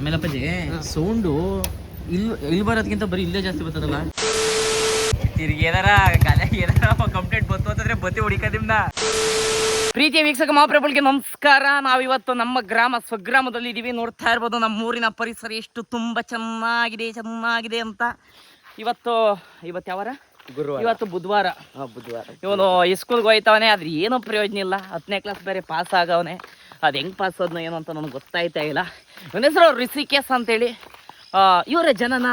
ಆಮೇಲೆ ಅಪ್ಪಾಜಿ ಸೌಂಡು ಇಲ್ಲಿ ಬರೋದಕ್ಕಿಂತ ಬರೀ ಇಲ್ಲೇ ಜಾಸ್ತಿ ಬರ್ತದಲ್ಲ. ತಿರ್ಗಿ ಏನಾರ ಕಂಪ್ಲೇಂಟ್ ಬಂತು ಅಂತಂದ್ರೆ ಬತ್ತಿ ಹೊಡಿಕ ನಿಮ್ನ. ಪ್ರೀತಿಯ ವೀಕ್ಷಕ ಮಹಾಪ್ರಭುಗಳಿಗೆ ನಮಸ್ಕಾರ. ನಾವಿವತ್ತು ನಮ್ಮ ಗ್ರಾಮ ಸ್ವಗ್ರಾಮದಲ್ಲಿ ಇದೀವಿ. ನೋಡ್ತಾ ಇರ್ಬೋದು ನಮ್ಮ ಊರಿನ ಪರಿಸರ ಎಷ್ಟು ತುಂಬಾ ಚೆನ್ನಾಗಿದೆ ಅಂತ. ಇವತ್ತು ಯಾವಾರ ಇವತ್ತು ಬುಧವಾರ. ಇವನು ಸ್ಕೂಲ್ಗೆ ಹೋಯ್ತವನೆ, ಆದ್ರೆ ಏನೋ ಪ್ರಯೋಜನ ಇಲ್ಲ. 10ನೇ ಕ್ಲಾಸ್ ಬೇರೆ ಪಾಸ್ ಆಗವನೆ. ಅದು ಹೆಂಗ್ ಪಾಸ್ ಆದ್ನೋ ಏನೋ ಅಂತ ನನಗೆ ಗೊತ್ತಾಯ್ತಾ ಇಲ್ಲ. ಇವನ ಹೆಸರು ರಿಷಿಕೇಶ್ ಅಂತೇಳಿ. ಇವರೇ ಜನನ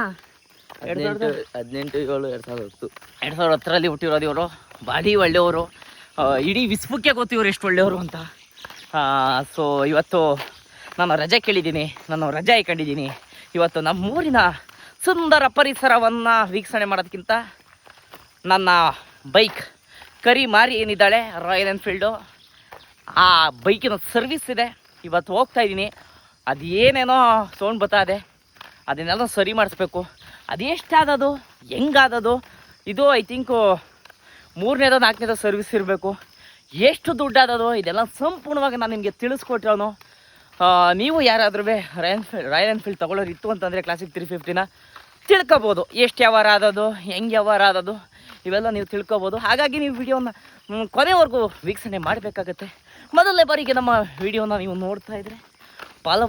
2018-2010 ಹುಟ್ಟಿರೋದು ಇವರು. ಭಾರಿ ಒಳ್ಳೆಯವರು. ಇಡೀ ವಿಶ್ವಕ್ಕೆ ಗೊತ್ತು ಇವರು ಎಷ್ಟು ಒಳ್ಳೆಯವರು ಅಂತ. ಸೊ ಇವತ್ತು ನಾನು ರಜೆ ಕೇಳಿದ್ದೀನಿ, ನಾನು ರಜೆ ಹಾಕೊಂಡಿದ್ದೀನಿ. ಇವತ್ತು ನಮ್ಮೂರಿನ ಸುಂದರ ಪರಿಸರವನ್ನು ವೀಕ್ಷಣೆ ಮಾಡೋದಕ್ಕಿಂತ ನನ್ನ ಬೈಕ್ ಕರಿ ಮಾರಿ ಏನಿದ್ದಾಳೆ ರಾಯಲ್ ಎನ್ಫೀಲ್ಡು, ಆ ಬೈಕಿನ ಸರ್ವಿಸ್ ಇದೆ. ಇವತ್ತು ಹೋಗ್ತಾ ಇದ್ದೀನಿ. ಅದು ಏನೇನೋ ಸೌಂಡ್ ಬರ್ತಾ ಇದೆ, ಅದನ್ನೆಲ್ಲ ಸರಿ ಮಾಡಿಸ್ಬೇಕು. ಅದೆಷ್ಟಾದದು, ಹೆಂಗಾದದು, ಇದು ಐ ಥಿಂಕು 3ನೇದೋ 4ನೇದೋ ಸರ್ವಿಸ್ ಇರಬೇಕು. ಎಷ್ಟು ದುಡ್ಡಾದದು ಇದೆಲ್ಲ ಸಂಪೂರ್ಣವಾಗಿ ನಾನು ನಿಮಗೆ ತಿಳಿಸ್ಕೊಟ್ಟಿರೋನು. ನೀವು ಯಾರಾದ್ರೂ ರಾಯಲ್ ಎನ್ಫೀಲ್ಡ್ ತೊಗೊಳ್ಳೋರು ಇತ್ತು ಅಂತಂದರೆ ಕ್ಲಾಸಿಕ್ 350ನ ತಿಳ್ಕೊಬೋದು. ಎಷ್ಟು ವ್ಯವಹಾರ ಆದದು, ಹೆಂಗೆ ವ್ಯವಹಾರ ಆದದು, ಇವೆಲ್ಲ ನೀವು ತಿಳ್ಕೊಬೋದು. ಹಾಗಾಗಿ ನೀವು ವಿಡಿಯೋನ ಕೊನೆವರೆಗೂ ವೀಕ್ಷಣೆ ಮಾಡಬೇಕಾಗತ್ತೆ. ಮೊದಲನೇ ಬಾರಿಗೆ ನಮ್ಮ ವಿಡಿಯೋನ ನೀವು ನೋಡ್ತಾ ಇದ್ರೆ ಫಾಲೋ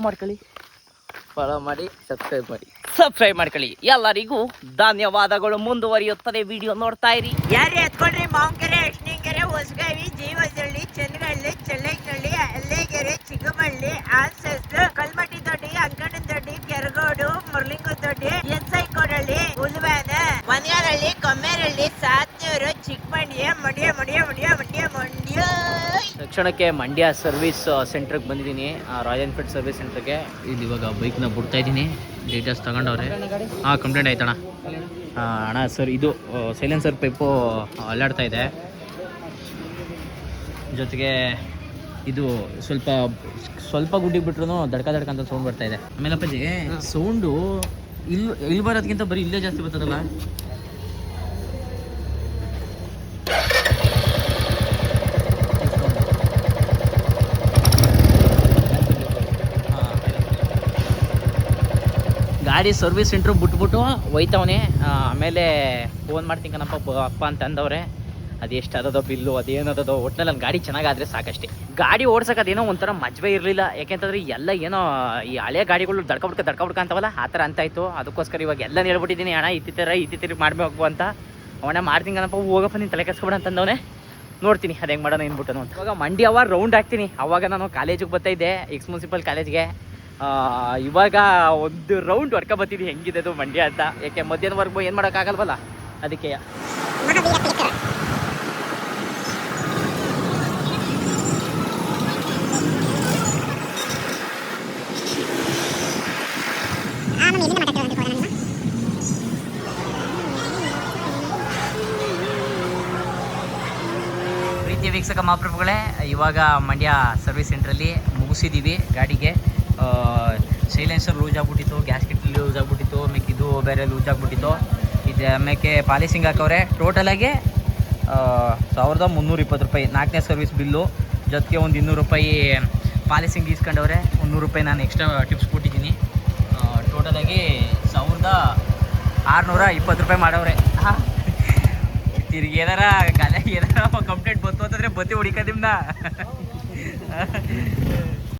ಮಾಡಿ ಸಬ್ಸ್ಕ್ರೈಬ್ ಮಾಡ್ಕೊಳ್ಳಿ. ಎಲ್ಲರಿಗೂ ಧನ್ಯವಾದಗಳು. ಮುಂದುವರಿಯುತ್ತದೆ ವಿಡಿಯೋ ನೋಡ್ತಾ ಇರಿ. ಯಾರು ಎತ್ಕೊಂಡ್ರಿ? ಮಾವನಕೆರೆ, ಅಶ್ನಿಕೆರೆ, ಹೊಸಗಾವಿ, ಜೀವಸಳ್ಳಿ, ಚನ್ನಗಳ್ಳಿ, ಚಳ್ಳೈನಹಳ್ಳಿ, ಅಲ್ಲೇಗೆರೆ, ಚಿಕ್ಕಮಳ್ಳಿ, ಆಲ್ಸೆಸ್ಲು, ಕಲ್ಮಟ್ಟಿ ದೊಡ್ಡಿ, ಅಂಕಣ್ಣನ ದೊಡ್ಡಿ, ಕೆರಗೋಡು, ಮುರ್ಲಿಂಗ ದೊಡ್ಡಿ, ಎಸ್ಐ ಕೊಡಳ್ಳಿ, ಉಲ್ವಾನ, ಮನೆಯಾರಳ್ಳಿ, ಕೊಮ್ಮೇರಳ್ಳಿ, ಸಾತ್ನೂರು, ಚಿಕ್ಕಮಂಡ್ಯ, ಮಂಡ್ಯ. ತಕ್ಷಣಕ್ಕೆ ಮಂಡ್ಯ ಸರ್ವಿಸ್ ಸೆಂಟ್ರಿಗೆ ಬಂದಿದ್ದೀನಿ, ರಾಯಲ್ ಎನ್ಫೀಲ್ಡ್ ಸರ್ವಿಸ್ ಸೆಂಟ್ರಿಗೆ. ಇಲ್ಲಿ ಇವಾಗ ಬೈಕ್ನ ಬಿಡ್ತಾ ಇದ್ದೀನಿ. ಡೀಟೇಲ್ಸ್ ತಗೊಂಡವ್ರೆ. ಕಂಪ್ಲೇಂಟ್ ಆಯ್ತಣ್ಣ. ಅಣ್ಣ ಸರ್, ಇದು ಸೈಲೆನ್ಸರ್ ಪೈಪು ಅಲ್ಲಾಡ್ತಾ ಇದೆ. ಜೊತೆಗೆ ಇದು ಸ್ವಲ್ಪ ಗುಡ್ಡಿಗೆ ಬಿಟ್ರು ದಡ್ಕ ಅಂತ ಸೌಂಡ್ ಬರ್ತಾ ಇದೆ. ಆಮೇಲೆ ಅಪ್ಪಾಜಿ ಸೌಂಡು ಇಲ್ಲಿ ಬರೋದಕ್ಕಿಂತ ಬರೀ ಇಲ್ಲೇ ಜಾಸ್ತಿ ಬರ್ತದಲ್ಲ. ಗಾಡಿ ಸರ್ವಿಸ್ ಸೆಂಟ್ರ್ ಬಿಟ್ಬಿಟ್ಟು ಹೋಯ್ತವನೆ. ಆಮೇಲೆ ಫೋನ್ ಮಾಡ್ತೀನಿ ಕಣಪ್ಪ ಅಪ್ಪ ಅಂತ ಅಂದವ್ರೆ. ಅದು ಎಷ್ಟು ಅದೋ ಬಿಲ್ಲು, ಅದೇನದೋ, ಒಟ್ಟಿನಲ್ಲಿ ನನ್ನ ಗಾಡಿ ಚೆನ್ನಾಗಾದರೆ ಸಾಕಷ್ಟೇ. ಗಾಡಿ ಓಡ್ಸೋಕೆ ಅದೇನೋ ಒಂಥರ ಮಜವೇ ಇರಲಿಲ್ಲ. ಯಾಕೆಂತಂದ್ರೆ ಎಲ್ಲ ಏನೋ ಈ ಹಳೆ ಗಾಡಿಗಳು ದಡ್ಕ ಅಂತವಲ್ಲ, ಆ ಥರ ಅಂತಾಯಿತು. ಅದಕ್ಕೋಸ್ಕರ ಇವಾಗ ಎಲ್ಲ ಹೇಳ್ಬಿಟ್ಟಿದ್ದೀನಿ, ಅಣ್ಣ ಇತ್ತಿರ ಮಾಡಬೇಕು ಅಂತ. ಅವಣ್ಣ ಮಾಡ್ತೀನಿ ಕಣಪ್ಪ, ಹೋಗಪ್ಪ ನೀನು ತಲೆ ಕೆಸ್ಕೊಬೇಡ ಅಂತಂದವನೆ. ನೋಡ್ತೀನಿ ಅದು ಹೆಂಗೆ ಮಾಡೋಣ ಏನ್ಬಿಟ್ಟನು ಅಂತ. ಇವಾಗ ಮಂಡ್ಯ ರೌಂಡ್ ಹಾಕ್ತೀನಿ. ಅವಾಗ ನಾನು ಕಾಲೇಜಿಗೆ ಬರ್ತಾಯಿದ್ದೆ, ಎಕ್ಸ್ ಮುನ್ಸಿಪಲ್ ಕಾಲೇಜ್ಗೆ. ಇವಾಗ ಒಂದು ರೌಂಡ್ ಹೊಡ್ಕೊ ಬರ್ತೀನಿ ಹೆಂಗಿದೆ ಅದು ಮಂಡ್ಯ ಅಂತ. ಯಾಕೆ ಮಧ್ಯಾಹ್ನವರೆಗೂ ಏನು ಮಾಡೋಕ್ಕಾಗಲ್ವಲ್ಲ, ಅದಕ್ಕೆ. ಪ್ರೀತಿಯ ವೀಕ್ಷಕ ಮಹಾಪ್ರಭುಗಳೇ, ಇವಾಗ ಮಂಡ್ಯ ಸರ್ವಿಸ್ ಸೆಂಟ್ರಲ್ಲಿ ಮುಗಿಸಿದ್ದೀವಿ. ಗಾಡಿಗೆ ಸೈಲೆನ್ಸರ್ ಲೂಸ್ ಆಗಿಬಿಟ್ಟಿತ್ತು, ಗ್ಯಾಸ್ಕೆಟ್ ಲೂಸ್ ಆಗಿಬಿಟ್ಟಿತ್ತು, ಇದು ಬೇರೆ ಲೂಸ್ ಆಗಿಬಿಟ್ಟಿತ್ತು. ಇದು ಆಮೇಲೆ ಪಾಲಿಸಿಂಗ್ ಹಾಕವ್ರೆ. ಟೋಟಲಾಗಿ 1320 ರೂಪಾಯಿ 4ನೇ ಸರ್ವಿಸ್ ಬಿಲ್ಲು. ಜೊತೆಗೆ ಒಂದು 200 ರೂಪಾಯಿ ಪಾಲಿಸಿಂಗ್ ಇಸ್ಕೊಂಡವ್ರೆ. 100 ರೂಪಾಯಿ ನಾನು ಎಕ್ಸ್ಟ್ರಾ ಟಿಪ್ಸ್ ಕೊಟ್ಟಿದ್ದೀನಿ. ಟೋಟಲಾಗಿ 1620 ರೂಪಾಯಿ ಮಾಡವ್ರೆ. ತಿರ್ಗಿ ಏನಾರ ಕಂಪ್ಲೇಂಟ್ ಬಂತು ಅಂತಂದರೆ ಬತ್ತಿ ಹೊಡಿಕ ನಿಮ್ನ.